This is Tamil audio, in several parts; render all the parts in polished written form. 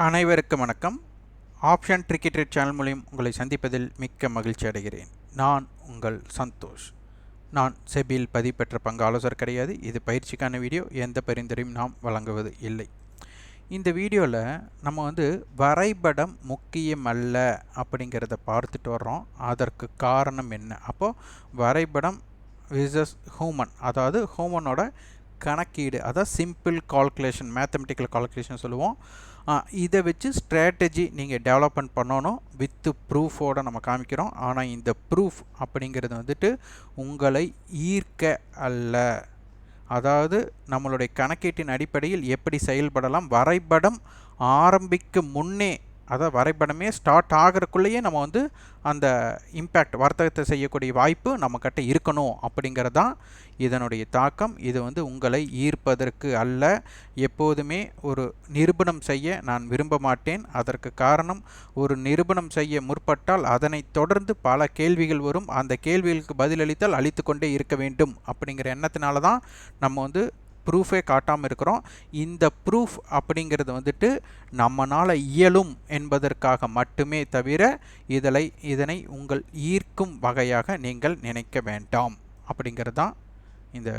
அனைவருக்கும் வணக்கம். ஆப்ஷன் ட்ரிக்கி ட்ரேட் சேனல் மூலம் உங்களை சந்திப்பதில் மிக்க மகிழ்ச்சி அடைகிறேன். நான் உங்கள் சந்தோஷ். நான் செபியில் பதிவு பெற்ற பங்கு ஆலோசகர் கிடையாது. இது பயிற்சிக்கான வீடியோ. எந்த பரிந்துரையும் நாம் வழங்குவது இல்லை. இந்த வீடியோவில் நம்ம வரைபடம் முக்கியமல்ல அப்படிங்கிறத பார்த்துட்டு வர்றோம். அதற்கு காரணம் என்ன? அப்போது வரைபடம் விசஸ் ஹூமன், அதாவது ஹூமனோட கணக்கீடு, அதாவது சிம்பிள் கால்குலேஷன், மேத்தமெட்டிக்கல் கால்குலேஷன் சொல்லுவோம். இதை வச்சு ஸ்ட்ராட்டஜி நீங்கள் டெவலப்மெண்ட் பண்ணணும். வித்து ப்ரூஃபோடு நம்ம காமிக்கிறோம். ஆனால் இந்த ப்ரூஃப் அப்படிங்கிறது உங்களை ஈர்க்க அல்ல. அதாவது நம்மளுடைய கணக்கீட்டின் அடிப்படையில் எப்படி செயல்படலாம், வரைபடம் ஆரம்பிக்கும் முன்னே, அதாவது வரைபடமே ஸ்டார்ட் ஆகிறதுக்குள்ளேயே நம்ம அந்த இம்பேக்ட் வர்த்தகத்தை செய்யக்கூடிய வாய்ப்பு நம்மக்கிட்ட இருக்கணும் அப்படிங்கிறது தான் இதனுடைய தாக்கம். இது உங்களை ஈர்ப்பதற்கு அல்ல. எப்போதுமே ஒரு நிரூபணம் செய்ய நான் விரும்ப மாட்டேன். அதற்கு காரணம், ஒரு நிரூபணம் செய்ய முற்பட்டால் அதனை தொடர்ந்து பல கேள்விகள் வரும். அந்த கேள்விகளுக்கு பதிலளித்தால் அளித்து கொண்டே இருக்க வேண்டும் அப்படிங்கிற எண்ணத்தினால தான் நம்ம ப்ரூஃபே காட்டாமல் இருக்கிறோம். இந்த ப்ரூஃப் அப்படிங்கிறது நம்மளால் இயலும் என்பதற்காக மட்டுமே தவிர இதனை உங்கள் ஈர்க்கும் வகையாக நீங்கள் நினைக்க வேண்டாம் அப்படிங்கிறது தான் இந்த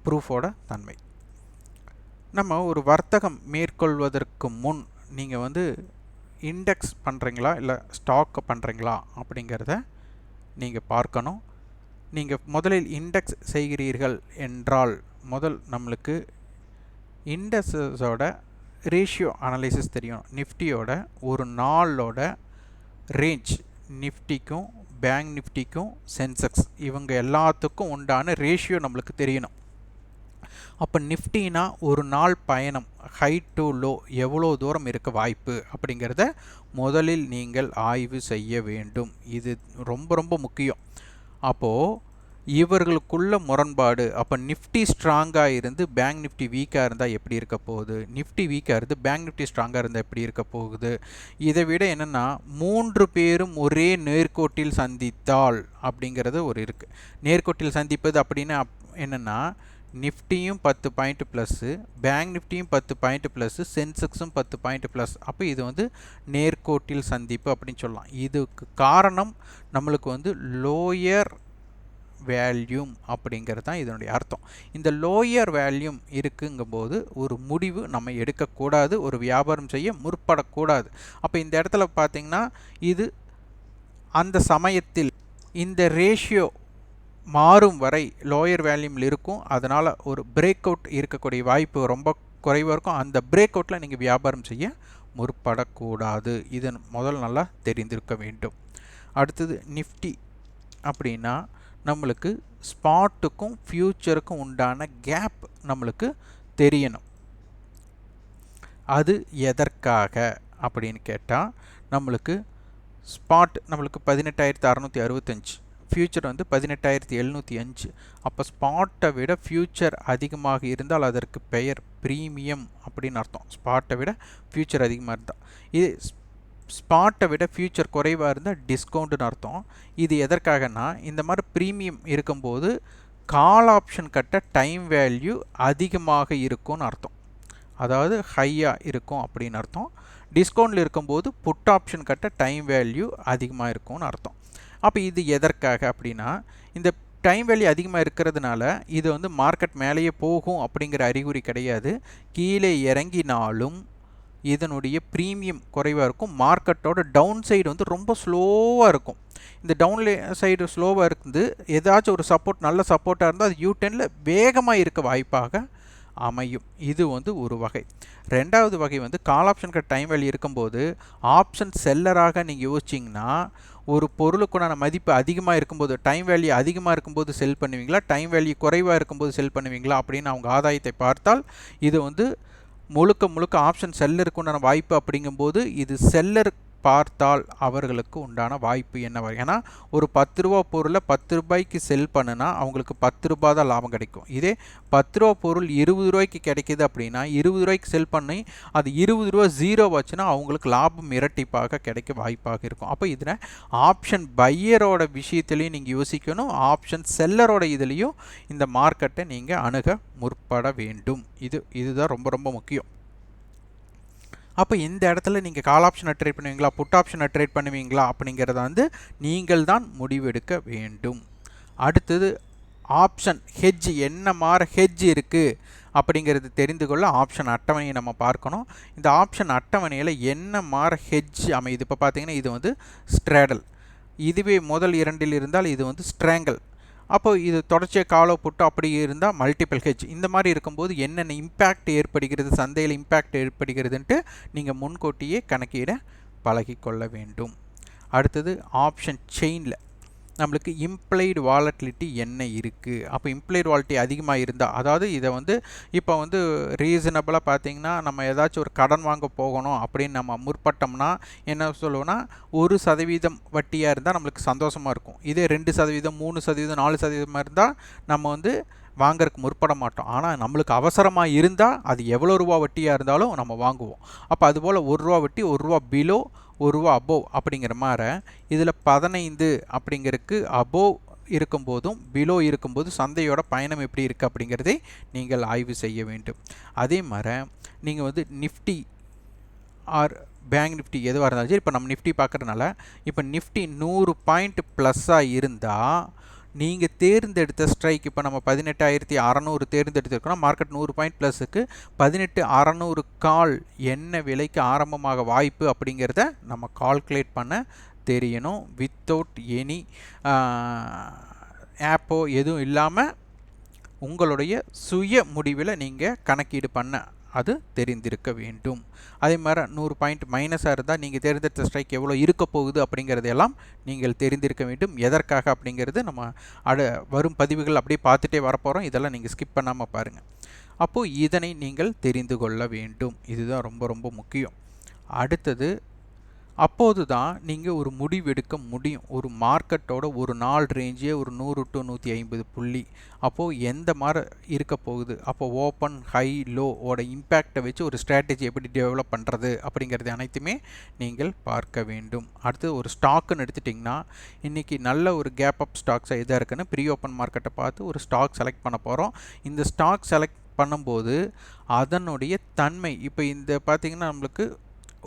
ப்ரூஃபோட தன்மை. நம்ம ஒரு வர்த்தகம் மேற்கொள்வதற்கு முன் நீங்கள் இண்டெக்ஸ் பண்ணுறீங்களா இல்லை ஸ்டாக் பண்ணுறீங்களா அப்படிங்கிறத நீங்கள் பார்க்கணும். நீங்கள் முதலில் இண்டெக்ஸ் செய்கிறீர்கள் என்றால் நம்மளுக்கு இண்டெக்ஸஸோட ரேஷியோ அனலைசிஸ் தெரியும். நிஃப்டியோட ஒரு நாளோட ரேஞ்ச், நிஃப்டிக்கும் பேங்க் நிஃப்டிக்கும் சென்செக்ஸ் இவங்க எல்லாத்துக்கும் உண்டான ரேஷியோ நம்மளுக்கு தெரியணும். அப்போ நிஃப்டினா ஒரு நாள் பயணம், ஹை டு லோ எவ்வளோ தூரம் இருக்க வாய்ப்பு அப்படிங்கிறத முதலில் நீங்கள் ஆய்வு செய்ய வேண்டும். இது ரொம்ப ரொம்ப முக்கியம். அப்போது இவர்களுக்குள்ள முரண்பாடு, அப்போ நிஃப்டி ஸ்ட்ராங்காக இருந்து பேங்க் நிஃப்டி வீக்காக இருந்தால் எப்படி இருக்க போகுது, நிஃப்டி வீக்காக இருந்து பேங்க் நிஃப்டி ஸ்ட்ராங்காக இருந்தால் எப்படி இருக்க போகுது. இதை விட என்னென்னா, 3 பேரும் ஒரே நேர்கோட்டில் சந்தித்தால் அப்படிங்கிறது ஒரு இருக்குது. நேர்கோட்டில் சந்திப்பது அப்படின்னா என்னென்னா, நிஃப்டியும் 10 பாயிண்ட் ப்ளஸ்ஸு, பேங்க் நிஃப்டியும் 10 பாயிண்ட் ப்ளஸ்ஸு, சென்செக்ஸும் 10 பாயிண்ட் ப்ளஸ். அப்போ இது நேர்கோட்டில் சந்திப்பு அப்படின்னு சொல்லலாம். இதுக்கு காரணம் நம்மளுக்கு லோயர் வேல்யூம் அப்படிங்கிறது தான் இதனுடைய அர்த்தம். இந்த லோயர் வேல்யூம் இருக்குங்கும்போது ஒரு முடிவு நம்ம எடுக்கக்கூடாது, ஒரு வியாபாரம் செய்ய முற்படக்கூடாது. அப்போ இந்த இடத்துல பார்த்திங்கன்னா, இது அந்த சமயத்தில் இந்த ரேஷியோ மாறும் வரை லோயர் வேல்யூமில் இருக்கும். அதனால் ஒரு பிரேக் அவுட் இருக்கக்கூடிய வாய்ப்பு ரொம்ப குறைவாக இருக்கும். அந்த பிரேக் அவுட்டில் நீங்கள் வியாபாரம் செய்ய முற்படக்கூடாது. இதன் முதல் நல்லா தெரிந்திருக்க வேண்டும். அடுத்தது நிஃப்டி அப்படின்னா நம்மளுக்கு ஸ்பாட்டுக்கும் ஃப்யூச்சருக்கும் உண்டான கேப் நம்மளுக்கு தெரியணும். அது எதற்காக அப்படின்னு கேட்டால், நம்மளுக்கு ஸ்பாட் நம்மளுக்கு 18,665, ஃப்யூச்சர் 18,705. அப்போ ஸ்பாட்டை விட ஃப்யூச்சர் அதிகமாக இருந்தால் அதற்கு பெயர் ப்ரீமியம் அப்படின்னு அர்த்தம். ஸ்பாட்டை விட ஃப்யூச்சர் அதிகமாக இருந்தால், இது ஸ்பாட்டை விட ஃப்யூச்சர் குறைவாக இருந்தால் டிஸ்கவுண்ட்டுன்னு அர்த்தம். இது எதற்காகனா, இந்த மாதிரி ப்ரீமியம் இருக்கும்போது கால் ஆப்ஷன் கட்ட டைம் வேல்யூ அதிகமாக இருக்கும்னு அர்த்தம். அதாவது ஹையாக இருக்கும் அப்படின்னு அர்த்தம். டிஸ்கவுண்டில் இருக்கும்போது புட் ஆப்ஷன் கட்ட டைம் வேல்யூ அதிகமாக இருக்கும்னு அர்த்தம். அப்போ இது எதற்காக அப்படின்னா, இந்த டைம் வேல்யூ அதிகமாக இருக்கிறதுனால இது மார்க்கெட் மேலேயே போகும் அப்படிங்கிற அறிகுறி கிடையாது. கீழே இறங்கினாலும் இதனுடைய ப்ரீமியம் குறைவாக இருக்கும். மார்க்கெட்டோட டவுன் சைடு ரொம்ப ஸ்லோவாக இருக்கும். இந்த டவுன் சைடு ஸ்லோவாக இருக்குது. ஏதாச்சும் ஒரு சப்போர்ட், நல்ல சப்போர்ட்டாக இருந்தால் அது U10ல் வேகமாக இருக்க வாய்ப்பாக அமையும். இது ஒரு வகை. ரெண்டாவது வகை கால் ஆப்ஷனுக்கு டைம் வேல்யூ இருக்கும்போது ஆப்ஷன் செல்லராக நீங்கள் யோசிச்சிங்கன்னா, ஒரு பொருளுக்குண்டான மதிப்பு அதிகமாக இருக்கும்போது, டைம் வேல்யூ அதிகமாக இருக்கும்போது செல் பண்ணுவீங்களா, டைம் வேல்யூ குறைவாக இருக்கும்போது செல் பண்ணுவீங்களா அப்படின்னு அவங்க ஆதாயத்தை பார்த்தால், இது முழுக்க ஆப்ஷன் செல்லருக்கு வாய்ப்பு. அப்படிங்கும்போது இது செல்லர் பார்த்தால் அவர்களுக்கு உண்டான வாய்ப்பு என்ன? ஏன்னா ஒரு 10 ரூபா பொருளை 10 ரூபாய்க்கு செல் பண்ணுனா அவங்களுக்கு 10 ரூபா தான் லாபம் கிடைக்கும். இதே 10 ரூபா பொருள் 20 ரூபாய்க்கு கிடைக்கிது அப்படின்னா 20 ரூபாய்க்கு செல் பண்ணி அது 20 ரூபா ஜீரோ வச்சுன்னா அவங்களுக்கு லாபம் இரட்டிப்பாக கிடைக்க வாய்ப்பாக இருக்கும். அப்போ இதில் ஆப்ஷன் பையரோட விஷயத்துலையும் நீங்கள் யோசிக்கணும், ஆப்ஷன் செல்லரோட இதுலேயும் இந்த மார்க்கெட்டை நீங்கள் அணுக முற்பட வேண்டும். இதுதான் ரொம்ப ரொம்ப முக்கியம். அப்போ இந்த இடத்துல நீங்கள் கால் ஆப்ஷனை ட்ரேட் பண்ணுவீங்களா, புட் ஆப்ஷனை ட்ரேட் பண்ணுவீங்களா அப்படிங்கிறத வந்து நீங்கள் தான் முடிவெடுக்க வேண்டும். அடுத்தது ஆப்ஷன் ஹெட்ஜ், என்ன மாதிரி ஹெட்ஜ் இருக்குது அப்படிங்கிறது தெரிந்து கொள்ள ஆப்ஷன் அட்டவணையை நம்ம பார்க்கணும். இந்த ஆப்ஷன் அட்டவணையில் என்ன மாதிரி ஹெட்ஜ் அமையுது. இப்போ பார்த்தீங்கன்னா இது வந்து ஸ்ட்ராடல், இதுவே முதல் இரண்டில் இருந்தால் இது வந்து ஸ்ட்ராங்கல். அப்போது இது தொடர்ச்சியாக காலோ புட்டு அப்படி இருந்தால் மல்டிபிள் ஹெட்ஜ். இந்த மாதிரி இருக்கும்போது என்னென்ன இம்பேக்ட் ஏற்படுகிறது, சந்தையில் இம்பேக்ட் ஏற்படுகிறதுன்ட்டு நீங்கள் முன்கூட்டியே கணக்கிட பழகிக்கொள்ள வேண்டும். அடுத்தது ஆப்ஷன் செயினில் நம்மளுக்கு இம்ப்ளைடு வாலட்டிலிட்டி என்ன இருக்குது. அப்போ இம்ப்ளைடு வாலட்டிலிட்டி அதிகமாக இருந்தால், அதாவது இதை வந்து இப்போ வந்து ரீசனபிளாக பார்த்தீங்கன்னா நம்ம ஏதாச்சும் ஒரு கடன் வாங்க போகணும் அப்படின்னு நம்ம முற்பட்டோம்னா என்ன சொல்லுவோன்னா 1% வட்டியாக இருந்தால் நம்மளுக்கு சந்தோஷமாக இருக்கும். இதே 2%, 3%, 4% இருந்தால் நம்ம வந்து வாங்கறதுக்கு முற்பட மாட்டோம். ஆனால் நம்மளுக்கு அவசரமாக இருந்தால் அது எவ்வளோ ரூபா வட்டியாக இருந்தாலும் நம்ம வாங்குவோம். அப்போ அதுபோல் ₹1 வட்டி, ₹1 பிலோ, ₹1 அபோவ் அப்படிங்கிற மாதிரி இதில் 15 அப்படிங்கிறதுக்கு அபோவ் இருக்கும்போதும் பிலோ இருக்கும்போது சந்தையோட பயணம் எப்படி இருக்குது அப்படிங்கிறதை நீங்கள் ஆய்வு செய்ய வேண்டும். அதே மாதிரி நீங்கள் வந்து நிஃப்டி ஆர் பேங்க் நிஃப்டி எதுவாக இருந்தாலும் சரி, இப்போ நம்ம நிஃப்டி பார்க்குறதுனால இப்போ நிஃப்டி 100 பாயிண்ட் ப்ளஸ்ஸாக இருந்தால் நீங்கள் தேர்ந்தெடுத்த ஸ்ட்ரைக், இப்போ நம்ம 18,600 தேர்ந்தெடுத்துருக்கோம், மார்க்கெட் 100 பாயிண்ட் ப்ளஸுக்கு 18,600 கால் என்ன விலைக்கு ஆரம்பமாக வாய்ப்பு அப்படிங்கிறத நம்ம கால்குலேட் பண்ண தெரியணும். வித்தவுட் எனி ஆப்போ எதுவும் இல்லாமல் உங்களுடைய சுய முடிவில் நீங்கள் கணக்கீடு பண்ண அது தெரிந்திருக்க வேண்டும். அதே மாதிரி 100 பாயிண்ட் மைனஸாக இருந்தால் நீங்கள் தேர்ந்தெடுத்த ஸ்ட்ரைக் எவ்வளோ இருக்க போகுது அப்படிங்கிறதையெல்லாம் நீங்கள் தெரிந்திருக்க வேண்டும். எதற்காக அப்படிங்கிறது நம்ம வரும் பதிவுகள் அப்படியே பார்த்துட்டே வரப்போகிறோம். இதெல்லாம் நீங்கள் ஸ்கிப் பண்ணாமல் பாருங்கள். அப்போது இதனை நீங்கள் தெரிந்து கொள்ள வேண்டும். இதுதான் ரொம்ப ரொம்ப முக்கியம். அடுத்தது, அப்போது தான் நீங்கள் ஒரு முடிவெடுக்க முடியும். ஒரு மார்க்கெட்டோட ஒரு நாள் ரேஞ்சே ஒரு 100 to 150 புள்ளி. அப்போது எந்த மாதிரி இருக்க போகுது, அப்போ ஓப்பன் ஹை லோ ஓட இம்பேக்டை வச்சு ஒரு ஸ்ட்ராட்டஜி எப்படி டெவலப் பண்ணுறது அப்படிங்கிறது அனைத்துமே நீங்கள் பார்க்க வேண்டும். அடுத்து ஒரு ஸ்டாக்குன்னு எடுத்துட்டிங்கன்னா இன்றைக்கி நல்ல ஒரு கேப் அப் ஸ்டாக்ஸாக எதாக இருக்குன்னு ப்ரீ ஓப்பன் மார்க்கெட்டை பார்த்து ஒரு ஸ்டாக் செலக்ட் பண்ண போகிறோம். இந்த ஸ்டாக் செலக்ட் பண்ணும்போது அதனுடைய தன்மை, இப்போ இந்த பார்த்திங்கன்னா நம்மளுக்கு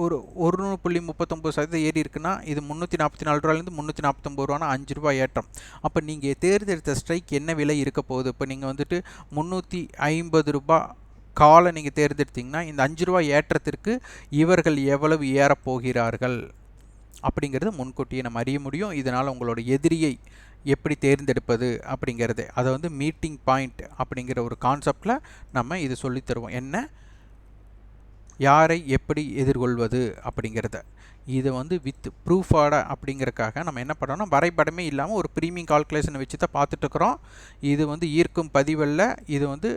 ஒரு 1.39% ஏறி இருக்குன்னா இது ₹344 ₹349 ₹5 ஏற்றம். அப்போ நீங்கள் தேர்ந்தெடுத்த ஸ்ட்ரைக் என்ன விலை இருக்க போகுது. இப்போ நீங்கள் வந்துட்டு ₹350 காலை நீங்கள் தேர்ந்தெடுத்தீங்கன்னா இந்த ₹5 ஏற்றத்திற்கு இவர்கள் எவ்வளவு ஏறப்போகிறார்கள் அப்படிங்கிறது முன்கூட்டியே நம்ம அறிய முடியும். இதனால் உங்களோட எதிரியை எப்படி தேர்ந்தெடுப்பது அப்படிங்கிறது, அதை வந்து மீட்டிங் பாயிண்ட் அப்படிங்கிற ஒரு கான்செப்டில் நம்ம இது சொல்லித்தருவோம். என்ன, யாரை எப்படி எதிர்கொள்வது அப்படிங்கிறத. இதை வந்து வித் ப்ரூஃபாட அப்படிங்கிறக்காக நம்ம என்ன பண்ணுறோம்னா வரைபடமே இல்லாமல் ஒரு ப்ரீமியம் கால்குலேஷனை வச்சு தான் பார்த்துட்ருக்குறோம். இது வந்து ஈர்க்கும் பதிவல்ல, இது வந்து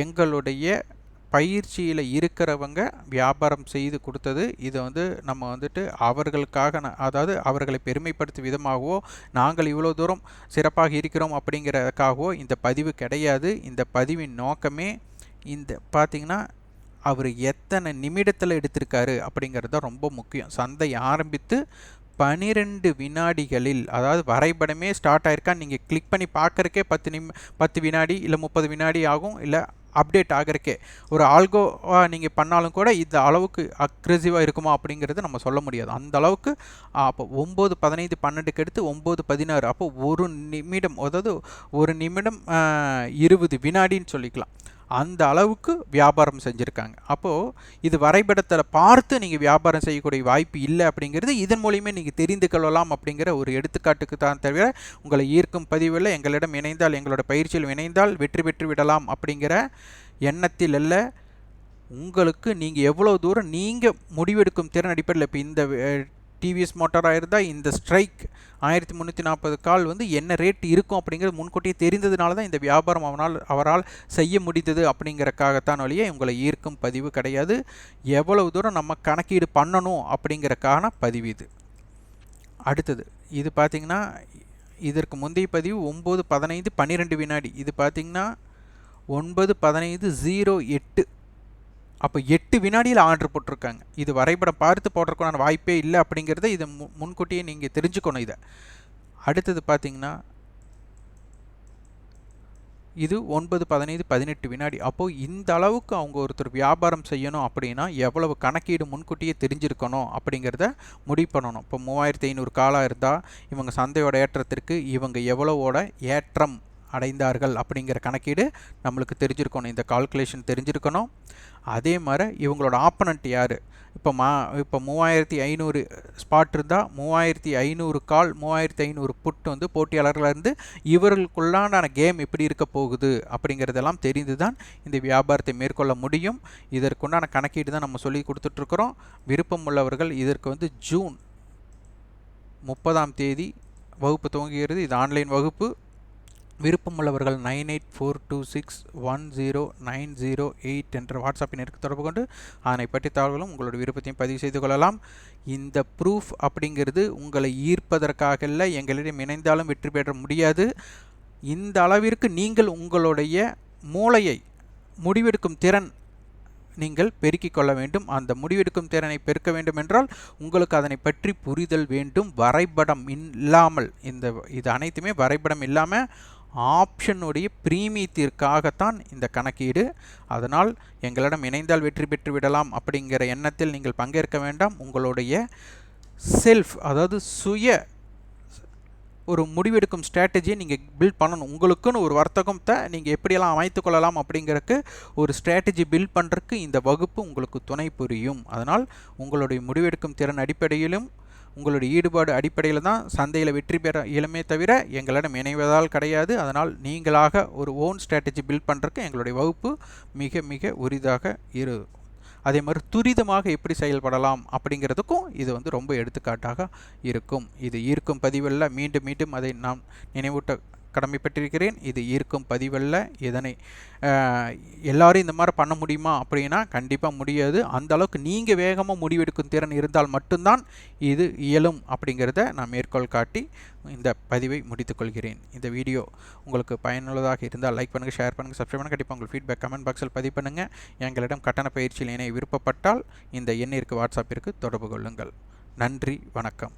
எங்களுடைய பயிற்சியில் இருக்கிறவங்க வியாபாரம் செய்து கொடுத்தது. இதை வந்து நம்ம வந்துட்டு அவர்களுக்காக அதாவது அவர்களை பெருமைப்படுத்தும் விதமாகவோ நாங்கள் இவ்வளோ தூரம் சிறப்பாக இருக்கிறோம் அப்படிங்கிறதுக்காகவோ இந்த பதிவு கிடையாது. இந்த பதிவின் நோக்கமே இந்த பார்த்திங்கன்னா அவர் எத்தனை நிமிடத்தில் எடுத்திருக்காரு அப்படிங்கிறது தான் ரொம்ப முக்கியம். சந்தை ஆரம்பித்து 12 வினாடிகளில், அதாவது வரைபடமே ஸ்டார்ட் ஆயிருக்கான்னு நீங்கள் கிளிக் பண்ணி பார்க்குறக்கே 10 வினாடி இல்லை 30 வினாடி ஆகும். இல்லை அப்டேட் ஆகிறக்கே ஒரு ஆல்கோவாக நீங்கள் பண்ணாலும் கூட இந்த அளவுக்கு அக்ரெசிவாக இருக்குமா அப்படிங்கிறது நம்ம சொல்ல முடியாது. அந்த அளவுக்கு அப்போ 9, 15, 12க்கு எடுத்து 9, 16, அப்போ ஒரு நிமிடம், அதாவது ஒரு நிமிடம் 20 வினாடின்னு சொல்லிக்கலாம். அந்த அளவுக்கு வியாபாரம் செஞ்சுருக்காங்க. அப்போது இது வரைபடத்தில் பார்த்து நீங்கள் வியாபாரம் செய்யக்கூடிய வாய்ப்பு இல்லை அப்படிங்கிறது இதன் மூலியமே நீங்கள் தெரிந்து கொள்ளலாம் அப்படிங்கிற ஒரு எடுத்துக்காட்டுக்கு தான் தவிர உங்களை ஈர்க்கும் பதிவில் எங்களிடம் இணைந்தால், எங்களோட பயிற்சியில் இணைந்தால் வெற்றி பெற்று விடலாம் அப்படிங்கிற எண்ணத்தில் அல்ல. உங்களுக்கு நீங்கள் எவ்வளோ தூரம் நீங்கள் முடிவெடுக்கும் திறன் அடிப்படையில், இப்போ இந்த டிவிஎஸ் மோட்டாராக இருந்தால் இந்த ஸ்ட்ரைக் 1340 கால் வந்து என்ன ரேட் இருக்கும் அப்படிங்கிறது முன்கூட்டியே தெரிந்ததுனால தான் இந்த வியாபாரம் அவரால் செய்ய முடிந்தது அப்படிங்கிறக்காகத்தான் வழியே உங்களை ஈர்க்கும் பதிவு கிடையாது. எவ்வளவு தூரம் நம்ம கணக்கீடு பண்ணணும் அப்படிங்கிறக்கான பதிவு இது. அடுத்தது இது பார்த்திங்கன்னா இதற்கு முந்தைய பதிவு 9, 15, 12 வினாடி. இது பார்த்திங்கன்னா 9, 15, 08, அப்போ 8 வினாடியில் ஆர்டர் போட்டிருக்காங்க. இது வரைபடம் பார்த்து போடுறதுக்கான வாய்ப்பே இல்லை அப்படிங்கிறத இதை முன்கூட்டியே நீங்கள் தெரிஞ்சுக்கணும். இதை அடுத்தது பார்த்திங்கன்னா இது 9, 15, 18 வினாடி. அப்போது இந்த அளவுக்கு அவங்க ஒருத்தர் வியாபாரம் செய்யணும் அப்படின்னா எவ்வளவு கணக்கீடு முன்கூட்டியே தெரிஞ்சிருக்கணும் அப்படிங்கிறத முடிவு பண்ணணும். இப்போ 3500 காலாக இருந்தால் இவங்க சந்தையோட ஏற்றத்திற்கு இவங்க எவ்வளவோட ஏற்றம் அடைந்தார்கள் அப்படிங்கிற கணக்கீடு நம்மளுக்கு தெரிஞ்சிருக்கணும். இந்த கால்குலேஷன் தெரிஞ்சிருக்கணும். அதே மாதிரி இவங்களோட ஆப்பனண்ட் யார், இப்போ 3500 ஸ்பாட் இருந்தால் 3500 கால் 3500 புட் வந்து போட்டியாளர்களாக இவர்களுக்குள்ளான கேம் எப்படி இருக்க போகுது அப்படிங்கிறதெல்லாம் தெரிந்து தான் இந்த வியாபாரத்தை மேற்கொள்ள முடியும். இதற்குண்டான கணக்கீடு தான் நம்ம சொல்லி கொடுத்துட்ருக்குறோம். விருப்பம் உள்ளவர்கள் இதற்கு வந்து ஜூன் 30ஆம் தேதி வகுப்பு துவங்குகிறது. இது ஆன்லைன் வகுப்பு. விருப்பமுள்ளவர்கள் 9842610908 என்ற வாட்ஸ்அப் எண்ணிற்கு தொடர்பு கொண்டு அதனை பற்றி தகவல்களும் உங்களுடைய விருப்பத்தையும் பதிவு செய்து கொள்ளலாம். இந்த ப்ரூஃப் அப்படிங்கிறது உங்களை ஈர்ப்பதற்காக இல்லை, எங்களிடம் இணைந்தாலும் வெற்றி பெற முடியாது. இந்த அளவிற்கு நீங்கள் உங்களுடைய மூளையை முடிவெடுக்கும் திறன் நீங்கள் பெருக்கிக் கொள்ள வேண்டும். அந்த முடிவெடுக்கும் திறனை பெருக்க வேண்டும் என்றால் உங்களுக்கு அதனை பற்றி புரிதல் வேண்டும். வரைபடம் இல்லாமல் இது அனைத்துமே வரைபடம் இல்லாமல் ஆப்ஷனுடைய பிரீமியத்திற்காகத்தான் இந்த கணக்கீடு. அதனால் எங்களிடம் இணைந்தால் வெற்றி பெற்று விடலாம் அப்படிங்கிற எண்ணத்தில் நீங்கள் பங்கேற்க வேண்டாம். உங்களுடைய செல்ஃப், அதாவது சுய ஒரு முடிவெடுக்கும் ஸ்ட்ராட்டஜியை நீங்கள் பில்ட் பண்ணணும். உங்களுக்குன்னு ஒரு வர்த்தகத்தை நீங்கள் எப்படியெல்லாம் அமைத்து கொள்ளலாம் அப்படிங்கிறதுக்கு ஒரு ஸ்ட்ராட்டஜி பில்ட் பண்ணுறதுக்கு இந்த வகுப்பு உங்களுக்கு துணை புரியும். அதனால் உங்களுடைய முடிவெடுக்கும் திறன் அடிப்படையிலும் உங்களுடைய ஈடுபாடு அடிப்படையில் தான் சந்தையில் வெற்றி பெற இயலுமே தவிர எங்களிடம் இணைவதால் கிடையாது. அதனால் நீங்களாக ஒரு ஓன் ஸ்ட்ராட்டஜி பில்ட் பண்ணுறதுக்கு எங்களுடைய வகுப்பு மிக மிக உரிதாக அதே மாதிரி துரிதமாக எப்படி செயல்படலாம் அப்படிங்கிறதுக்கும் இது வந்து ரொம்ப எடுத்துக்காட்டாக இருக்கும். இது ஈர்க்கும் பதிவல்ல. மீண்டும் மீண்டும் அதை நான் நினைவூட்ட கடமைப்பட்டிருக்கிறேன். இது ஈர்க்கும் பதிவல்ல. இதனை எல்லாரும் இந்த மாதிரி பண்ண முடியுமா அப்படின்னா கண்டிப்பாக முடியாது. அந்த அளவுக்கு நீங்கள் வேகமாக முடிவெடுக்கும் திறன் இருந்தால் மட்டும்தான் இது இயலும் அப்படிங்கிறத நான் மேற்கோள் காட்டி இந்த பதிவை முடித்துக்கொள்கிறேன். இந்த வீடியோ உங்களுக்கு பயனுள்ளதாக இருந்தால் லைக் பண்ணுங்கள், ஷேர் பண்ணுங்கள், சப்ஸ்கிரைப் பண்ணுங்கள். கண்டிப்பாக உங்கள் ஃபீட்பேக் கமெண்ட் பாக்ஸில் பதிவு பண்ணுங்கள். எங்களிடம் கட்டண பயிற்சியில் இணைய விருப்பப்பட்டால் இந்த எண்ணிற்கு வாட்ஸ்அப்பிற்கு தொடர்பு கொள்ளுங்கள். நன்றி, வணக்கம்.